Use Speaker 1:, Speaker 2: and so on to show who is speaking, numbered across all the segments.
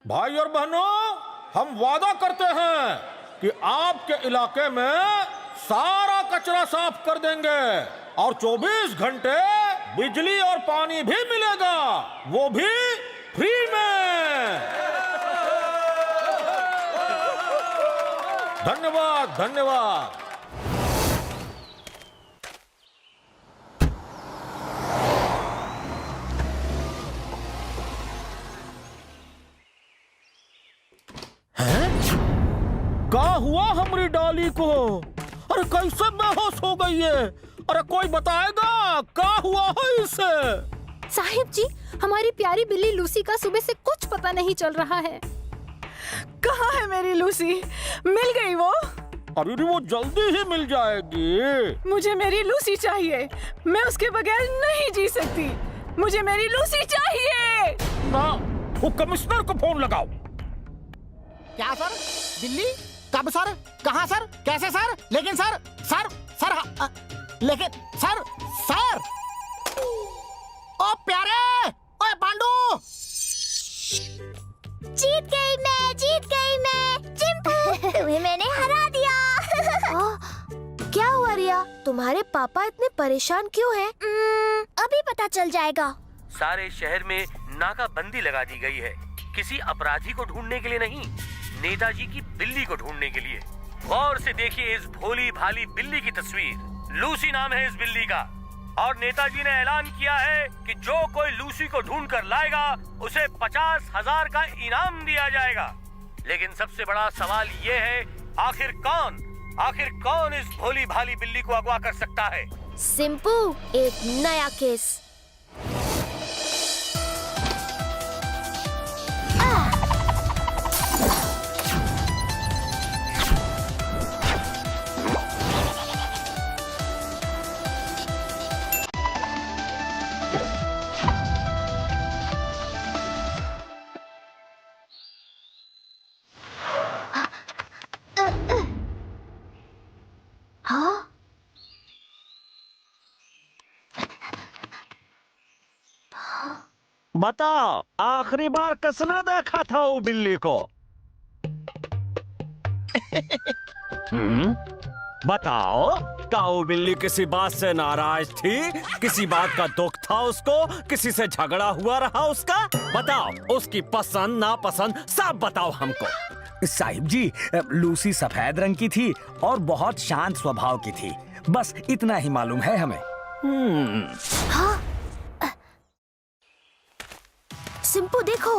Speaker 1: भाई और बहनों, हम वादा करते हैं कि आपके इलाके में सारा कचरा साफ कर देंगे और 24 घंटे बिजली और पानी भी मिलेगा, वो भी फ्री में। धन्यवाद धन्यवाद। क्या हुआ हमारी डॉली को? अरे कैसे बेहोश हो गई है? अरे कोई बताएगा क्या हुआ है इसे?
Speaker 2: साहिब जी, हमारी प्यारी बिल्ली लूसी का सुबह से कुछ पता नहीं चल रहा है।
Speaker 3: कहाँ है मेरी लूसी? मिल गई वो?
Speaker 1: अरे वो जल्दी ही मिल जाएगी।
Speaker 3: मुझे मेरी लूसी चाहिए, मैं उसके बगैर नहीं जी सकती। मुझे मेरी लूसी चाहिए।
Speaker 1: ना, वो कमिश्नर को फोन लगाओ।
Speaker 4: क्या सर? दिल्ली? कब सर? कहाँ सर? कैसे सर? लेकिन सर लेकिन सर ओ प्यारे, ओए पांडू।
Speaker 5: जीत गई मैं चिंपू। तुम्हें मैंने हरा दिया।
Speaker 2: क्या हुआ रिया? तुम्हारे पापा इतने परेशान क्यों हैं?
Speaker 5: अभी पता चल जाएगा।
Speaker 6: सारे शहर में नाकाबंदी लगा दी गई है, किसी अपराधी को ढूंढने के लिए नहीं, नेताजी की बिल्ली को ढूंढने के लिए। गौर से देखिए इस भोली भाली बिल्ली की तस्वीर। लूसी नाम है इस बिल्ली का और नेताजी ने ऐलान किया है कि जो कोई लूसी को ढूंढ कर लाएगा उसे 50,000 का इनाम दिया जाएगा। लेकिन सबसे बड़ा सवाल ये है, आखिर कौन इस भोली भाली बिल्ली को अगवा कर सकता है?
Speaker 2: सिंपू, एक नया केस।
Speaker 7: बताओ, आखिरी बार किसने देखा था वो बिल्ली को? बताओ, क्या वो बिल्ली किसी बात से नाराज थी? किसी बात का दुख था उसको? किसी से झगड़ा हुआ रहा उसका? बताओ, उसकी पसंद नापसंद सब बताओ हमको।
Speaker 8: साहिब जी, लूसी सफेद रंग की थी और बहुत शांत स्वभाव की थी, बस इतना ही मालूम है हमें।
Speaker 2: सिंपू देखो,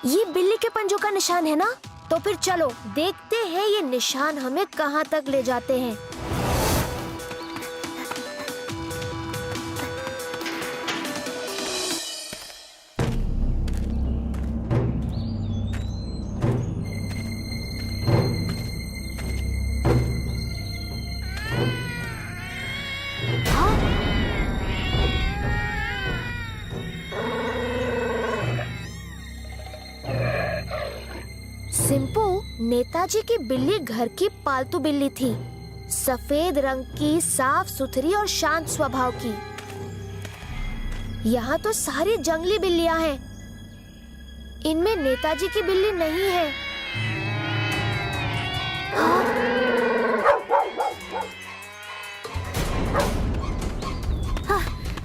Speaker 2: ये बिल्ली के पंजों का निशान है ना? तो फिर चलो देखते हैं ये निशान हमें कहाँ तक ले जाते हैं। सिंपू, नेताजी की बिल्ली घर की पालतू बिल्ली थी, सफेद रंग की, साफ सुथरी और शांत स्वभाव की। यहाँ तो सारी जंगली बिल्लियाँ हैं, इनमें नेताजी की बिल्ली नहीं है।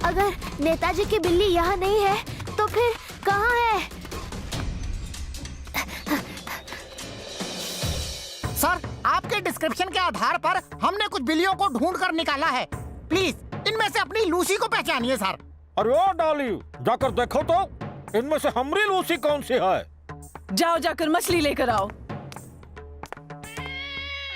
Speaker 2: अगर नेताजी की बिल्ली यहाँ नहीं है तो फिर कहाँ है?
Speaker 4: सर, आपके डिस्क्रिप्शन के आधार पर हमने कुछ बिल्लियों को ढूंढ कर निकाला है। प्लीज इनमें से अपनी लूसी को पहचानिए सर।
Speaker 1: अरे ओ डॉली, जाकर देखो तो इनमें से हमारी लूसी कौन सी है।
Speaker 3: जाओ जाकर मछली लेकर आओ।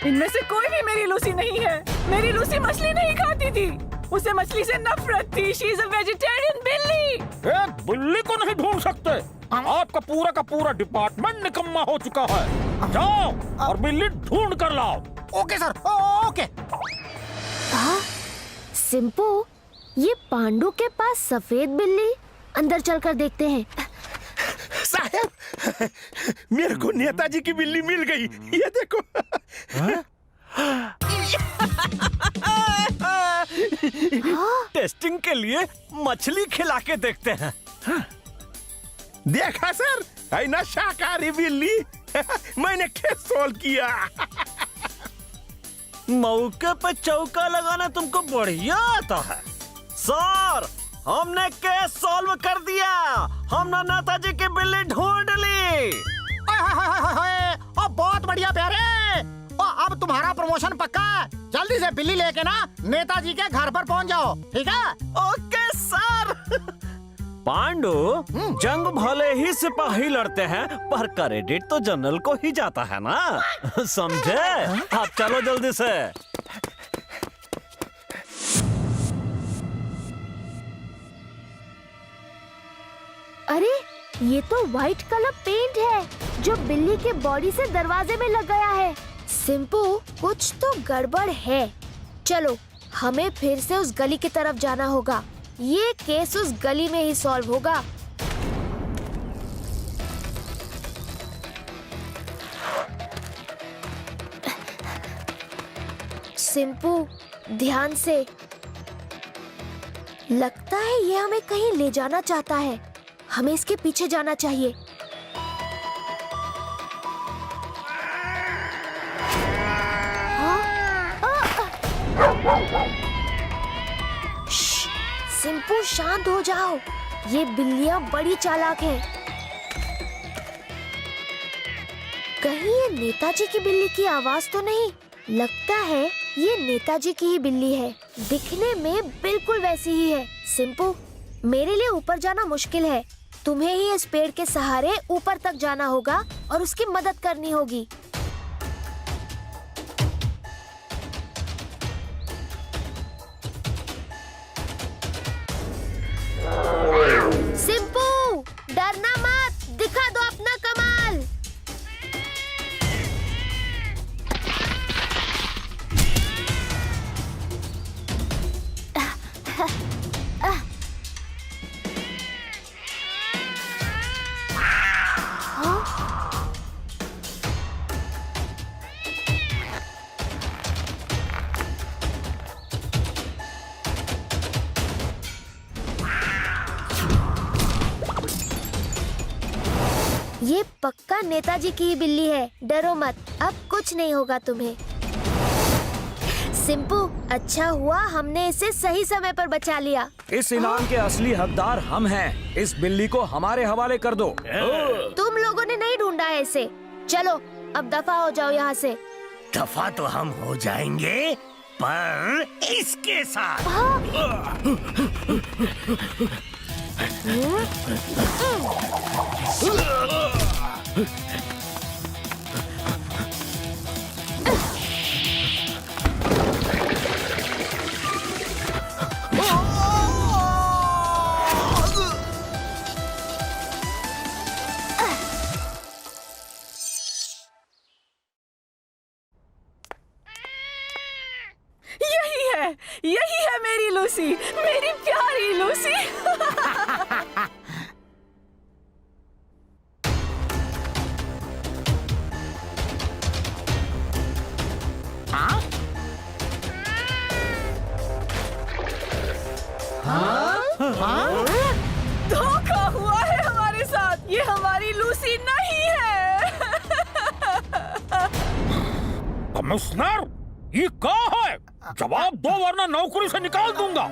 Speaker 3: इनमें से कोई भी मेरी लूसी नहीं है। मेरी लूसी मछली नहीं खाती थी, उसे मछली से नफरत थी। शी इज अ वेजिटेरियन बिल्ली।
Speaker 1: एक बिल्ली को नहीं ढूंढ सकते? आपका पूरा का पूरा डिपार्टमेंट निकम्मा हो चुका है। जाओ और बिल्ली ढूंढ कर लाओ।
Speaker 4: Okay sir, okay.
Speaker 2: सिंपू, ये पांडू के पास सफेद बिल्ली, अंदर चलकर देखते हैं।
Speaker 9: साहब, मेरे को नेताजी की बिल्ली मिल गई, ये देखो।
Speaker 7: टेस्टिंग के लिए मछली खिला के देखते हैं।
Speaker 9: देखा सर, है ना शाकाहारी बिल्ली। मैंने केस सॉल्व किया।
Speaker 7: मौके पे चौका लगाना तुमको बढ़िया आता है। सर, हमने केस सॉल्व कर दिया। हमने नेताजी की बिल्ली ढूंढ ली।
Speaker 4: ओ बहुत बढ़िया प्यारे। ओ अब तुम्हारा प्रमोशन पक्का है। जल्दी से बिल्ली लेके ना नेताजी के घर पर पहुंच जाओ, ठीक है?
Speaker 7: Okay sir. पांडु, जंग भले ही सिपाही लड़ते हैं पर क्रेडिट तो जनरल को ही जाता है ना। समझे? आप चलो जल्दी से।
Speaker 2: अरे ये तो व्हाइट कलर पेंट है जो बिल्ली के बॉडी से दरवाजे में लग गया है। सिंपू, कुछ तो गड़बड़ है। चलो हमें फिर से उस गली की तरफ जाना होगा। ये केस उस गली में ही सॉल्व होगा। सिंपू, ध्यान से। लगता है ये हमें कहीं ले जाना चाहता है। हमें इसके पीछे जाना चाहिए। सिंपू, शांत हो जाओ। ये बिल्लियां बड़ी चालाक हैं। कहीं ये नेताजी की बिल्ली की आवाज तो नहीं? लगता है ये नेताजी की ही बिल्ली है। दिखने में बिल्कुल वैसी ही है। सिंपू, मेरे लिए ऊपर जाना मुश्किल है। तुम्हें ही इस पेड़ के सहारे ऊपर तक जाना होगा और उसकी मदद करनी होगी। सिंपू, डरना मत, दिखा दो अपना कमाल। ये पक्का नेताजी की ही बिल्ली है। डरो मत, अब कुछ नहीं होगा तुम्हें। सिंपू, अच्छा हुआ हमने इसे सही समय पर बचा लिया।
Speaker 8: इस इनाम के असली हकदार हम हैं। इस बिल्ली को हमारे हवाले कर दो।
Speaker 2: तुम लोगों ने नहीं ढूंढा है इसे। चलो अब दफा हो जाओ यहाँ से।
Speaker 6: दफा तो हम हो जाएंगे, पर इसके साथ।
Speaker 3: यही है मेरी लूसी, मेरी प्यारी लूसी। धोखा हुआ है हमारे साथ। ये हमारी लूसी नहीं है।
Speaker 1: कमिश्नर, ये क्या है? जवाब दो वरना नौकरी से निकाल दूंगा।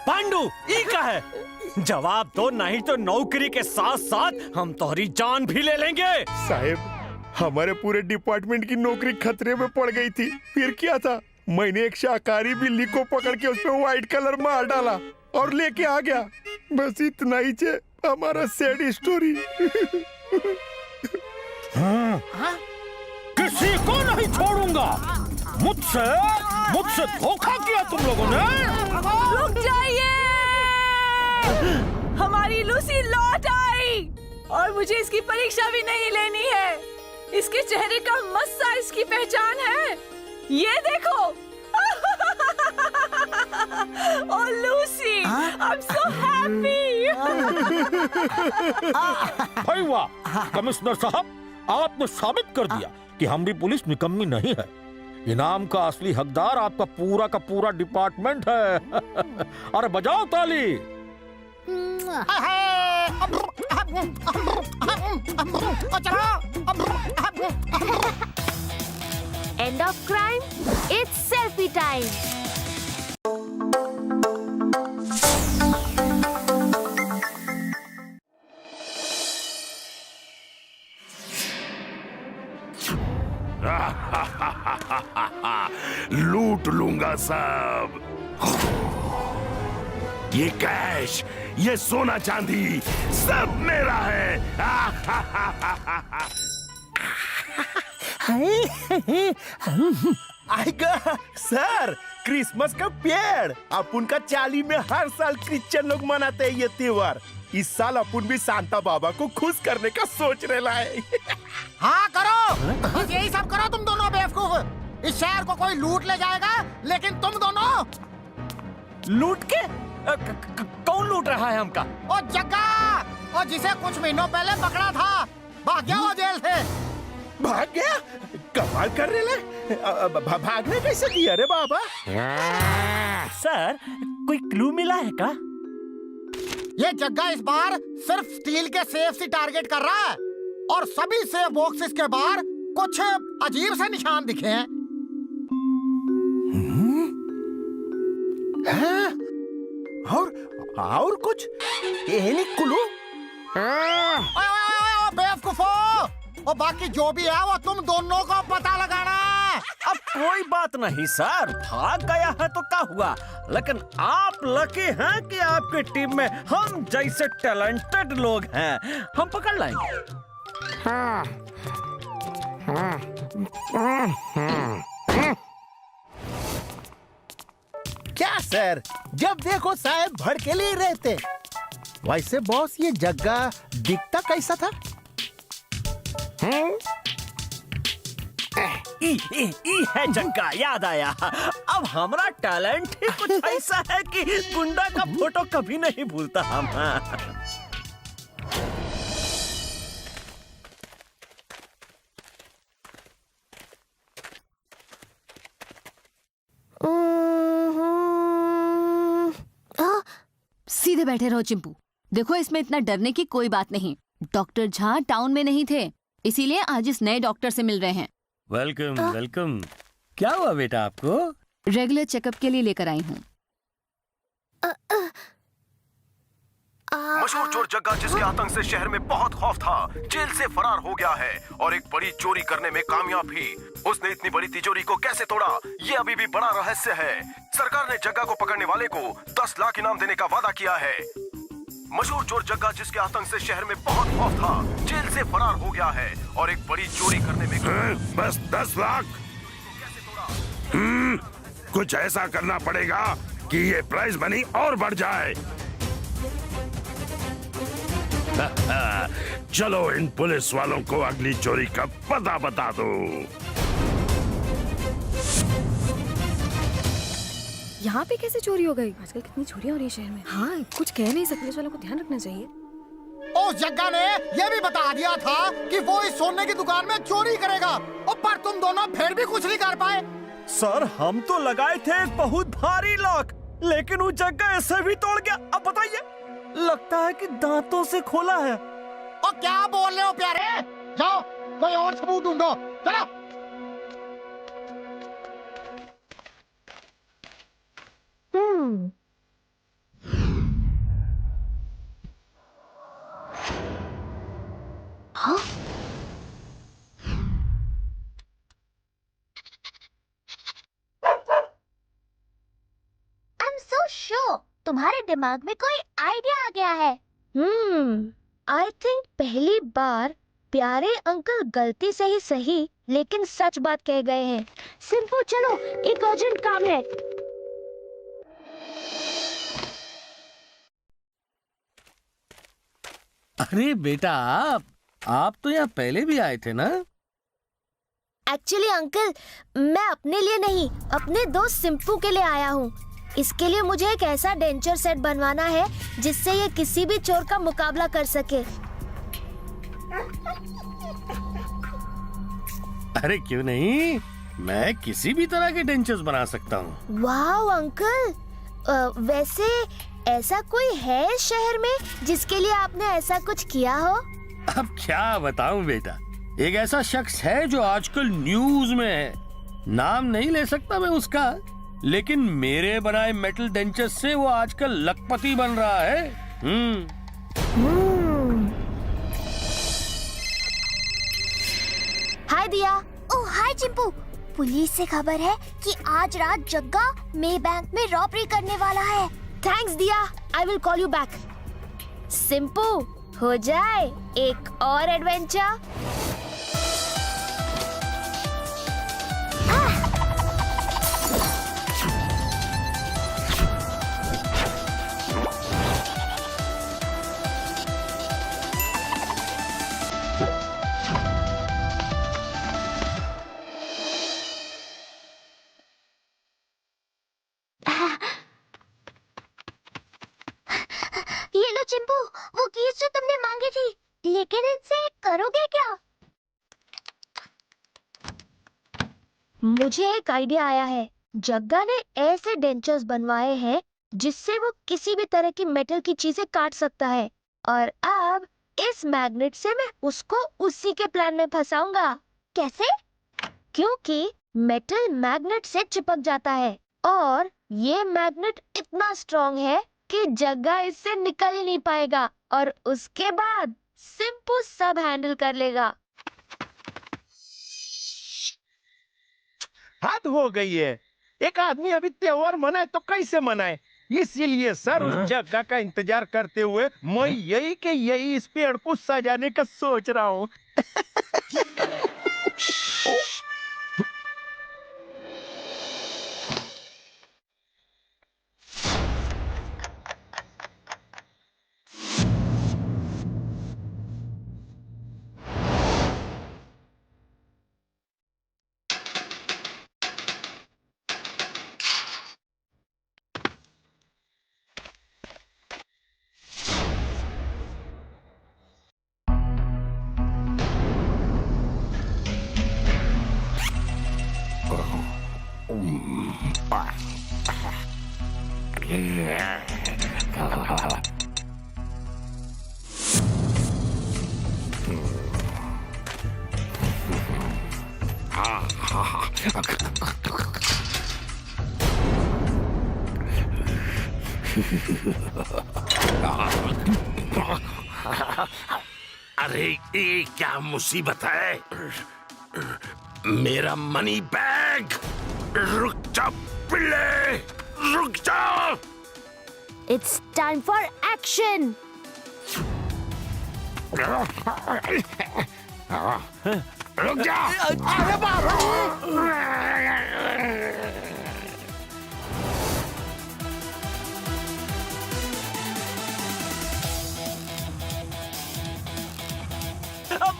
Speaker 7: पांडु, ये क्या है? जवाब दो, नहीं तो नौकरी के साथ साथ हम तुम्हारी जान भी ले लेंगे।
Speaker 9: साहब, हमारे पूरे डिपार्टमेंट की नौकरी खतरे में पड़ गई थी। फिर क्या था, मैंने एक शाकाहारी बिल्ली को पकड़ के उस पे व्हाइट कलर मार डाला और लेके आ गया। बस इतना ही है हमारा सैड स्टोरी।
Speaker 1: किसी को नहीं छोड़ूंगा। मुझसे धोखा किया तुम लोगों ने।
Speaker 3: रुक जाइए, हमारी लूसी लौट आई और मुझे इसकी परीक्षा भी नहीं लेनी है। इसके चेहरे का मस्सा इसकी पहचान है। ये देखो। ओह लूसी, I'm so happy।
Speaker 1: भाई वाह, कमिश्नर साहब, आपने साबित कर दिया कि हम भी पुलिस निकम्मी नहीं है। इनाम का असली हकदार आपका पूरा का पूरा डिपार्टमेंट है। अरे बजाओ ताली।
Speaker 2: End of crime. It's selfie time.
Speaker 10: लूट लूंगा सब। ये कैश, ये सोना चांदी सब मेरा है।
Speaker 9: आएगा सर, क्रिसमस का पेड़ अपुन का चाली में हर साल क्रिश्चियन लोग मनाते हैं ये त्योहार। इस साल अपुन भी सांता बाबा को खुश करने का सोच रहे लाए।
Speaker 4: हाँ करो, बस यही सब करो तुम दोनों बेवकूफ। इस शहर को कोई लूट ले जाएगा, लेकिन तुम दोनों
Speaker 8: लूट के कौन लूट रहा है हमका?
Speaker 4: ओ जग्गा, और जिसे कुछ महीनों पहले पकड़ा था, भाग गया वो जेल से।
Speaker 9: भाग गया? कमाल कर रहे ले। भागने कैसे दिया रे बाबा?
Speaker 8: सर, कोई क्लू मिला है का?
Speaker 4: ये जग्गा इस बार सिर्फ स्टील के सेफ से टारगेट कर रहा है, और सभी सेफ बॉक्सेस के बाहर कुछ अजीब से निशान दिखे हैं।
Speaker 9: और कुछ एनी क्लू?
Speaker 4: बेवकूफो, और बाकी जो भी है वो तुम दोनों को पता लगाना है।
Speaker 7: अब कोई बात नहीं सर, भाग गया है तो क्या हुआ, लेकिन आप लकी हैं कि आपकी टीम में हम जैसे टैलेंटेड लोग हैं। हम पकड़ लाएंगे।
Speaker 9: क्या सर, जब देखो साहब भड़केले ही रहते। वैसे बॉस, ये जग्गा दिखता कैसा था?
Speaker 7: ई है जग्गा, याद आया। अब हमारा टैलेंट ही कुछ ऐसा है कि गुंडा का फोटो कभी नहीं भूलता हम।
Speaker 3: सीधे बैठे रहो चिंपू। देखो, इसमें इतना डरने की कोई बात नहीं। डॉक्टर झा टाउन में नहीं थे, इसीलिए आज इस नए डॉक्टर से मिल रहे हैं।
Speaker 7: Welcome welcome. क्या हुआ बेटा आपको?
Speaker 3: रेगुलर चेकअप के लिए लेकर आई हूँ।
Speaker 10: मशहूर चोर जग्गा, जिसके आतंक से शहर में बहुत खौफ था, जेल से फरार हो गया है और एक बड़ी चोरी करने में कामयाब भी। उसने इतनी बड़ी तिजोरी को कैसे तोड़ा, ये अभी भी बड़ा रहस्य है। सरकार ने जग्गा को पकड़ने वाले को 10 लाख इनाम देने का वादा किया है। मशहूर चोर जग्गा, जिसके आतंक से शहर में बहुत खौफ था, जेल से फरार हो गया है और एक बड़ी चोरी करने में
Speaker 11: बस 10 लाख? कुछ ऐसा करना पड़ेगा कि ये प्राइज मनी और बढ़ जाए। चलो इन पुलिस वालों को अगली चोरी का पता बता दो।
Speaker 3: यहाँ पे कैसे चोरी हो गई? आजकल कितनी चोरियां हो रही है शहर में। हाँ, कुछ कह नहीं सकते, पुलिस वालों को ध्यान रखना चाहिए।
Speaker 4: उस जग्गा ने ये भी बता दिया था कि वो इस सोने की दुकान में चोरी करेगा, और पर तुम दोनों फिर भी कुछ नहीं कर पाए।
Speaker 7: सर, हम तो लगाए थे एक बहुत भारी लॉक, लेकिन वो जग्गा ऐसे भी तोड़ गया। अब बताइए, लगता है कि दांतों से खोला है।
Speaker 4: और क्या बोल रहे हो प्यारे? जाओ कोई और सबूत ढूंढो, चलो।
Speaker 2: हाँ?
Speaker 5: I'm so sure तुम्हारे दिमाग में कोई आइडिया आ गया है।
Speaker 2: आई थिंक पहली बार प्यारे अंकल गलती से ही सही, लेकिन सच बात कह गए हैं। सिंपल, चलो, एक अर्जेंट काम है।
Speaker 7: अरे बेटा, आप तो यहाँ पहले भी आए थे ना?
Speaker 2: एक्चुअली अंकल, मैं अपने लिए नहीं, अपने दोस्त सिंपू के लिए आया हूँ। इसके लिए मुझे एक ऐसा डेंचर सेट बनवाना है जिससे ये किसी भी चोर का मुकाबला कर सके।
Speaker 7: अरे क्यों नहीं,
Speaker 12: मैं किसी भी तरह के डेंचर्स बना सकता हूँ।
Speaker 2: वाह अंकल, वैसे ऐसा कोई है इस शहर में जिसके लिए आपने ऐसा कुछ किया हो?
Speaker 12: अब क्या बताऊँ बेटा, एक ऐसा शख्स है जो आजकल न्यूज में है। नाम नहीं ले सकता मैं उसका, लेकिन मेरे बनाए मेटल डेंचर्स से वो आजकल लखपति बन रहा है।
Speaker 2: हाय दिया।
Speaker 5: ओह हाय चिंपू, पुलिस से खबर है कि आज रात जग्गा मे बैंक में रॉबरी करने वाला है।
Speaker 2: Thanks Diya, I will call you back. Simpu, हो जाए एक और एडवेंचर।
Speaker 5: ये लो चिंपू, वो कीज जो तुमने मांगी थी, लेकिन इनसे करोगे क्या?
Speaker 2: मुझे एक आइडिया आया है। जग्गा ने ऐसे डेंचर्स बनवाए हैं जिससे वो किसी भी तरह की मेटल की चीजें काट सकता है, और अब इस मैग्नेट से मैं उसको उसी के प्लान में फंसाऊंगा।
Speaker 5: कैसे?
Speaker 2: क्योंकि मेटल मैग्नेट से चिपक जाता है और ये मैग्नेट इतना स्ट्रॉन्ग है कि जग्गा इससे निकल ही नहीं पाएगा, और उसके बाद सिंपू सब हैंडल कर लेगा।
Speaker 9: हद हो गई है। एक आदमी अभी त्योहार मनाए तो कैसे मनाए? इसीलिए सर उस जगह का इंतजार करते हुए मैं यही इस पेड़ को सजाने का सोच रहा हूँ।
Speaker 11: अरे ये क्या मुसीबत है? मेरा मनी बैग! रुक जा पिल्ले, रुक जा!
Speaker 2: It's time for action!
Speaker 11: रुक जा!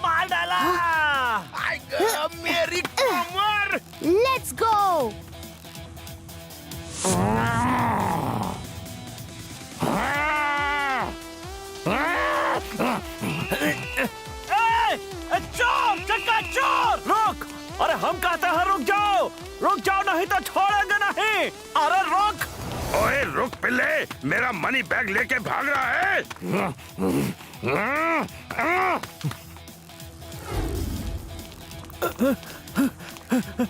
Speaker 7: मार डाला!
Speaker 11: मेरी कमर!
Speaker 2: Let's go!
Speaker 7: चोर! चक्का चोर! रुक! अरे हम कहते हैं रुक जाओ! रुक जाओ, नहीं तो छोड़ेंगे नहीं! अरे रुक!
Speaker 11: ओए रुक पिल्ले, मेरा मनी बैग लेके भाग रहा है।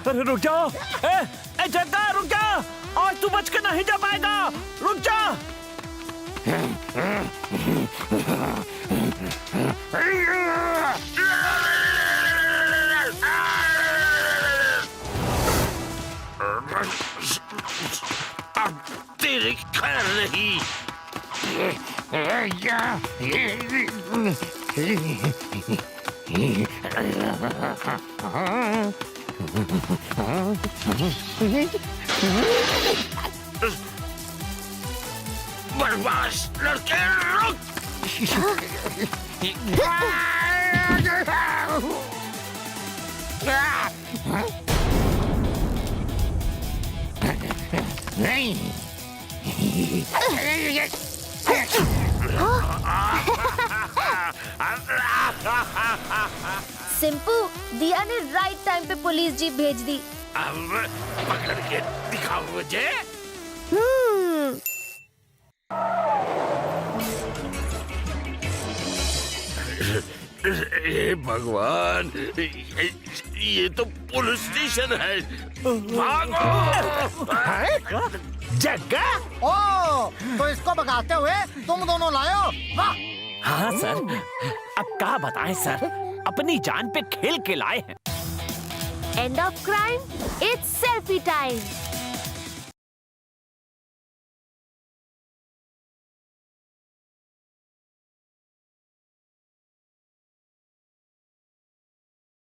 Speaker 7: अरे रुक जाओ! ए जग्गा रुक जा! आज तू बच के नहीं जा पाएगा! रुक जा!
Speaker 11: अब तेरी खैर नहीं। बदमाश लड़के, रुक! नहीं।
Speaker 2: सिंपू, दिया ने राइट टाइम पे पुलिस जीप भेज दी।
Speaker 11: अब पकड़ के दिखाओ मुझे। हे भगवान, ये तो पुलिस स्टेशन है। भागो!
Speaker 4: जग्गा, ओ तो इसको भगाते हुए तुम दोनों लायो। वाह!
Speaker 7: हाँ सर, अब क्या बताएं सर, अपनी जान पे खेल के लाए हैं।
Speaker 2: End of crime, it's selfie time.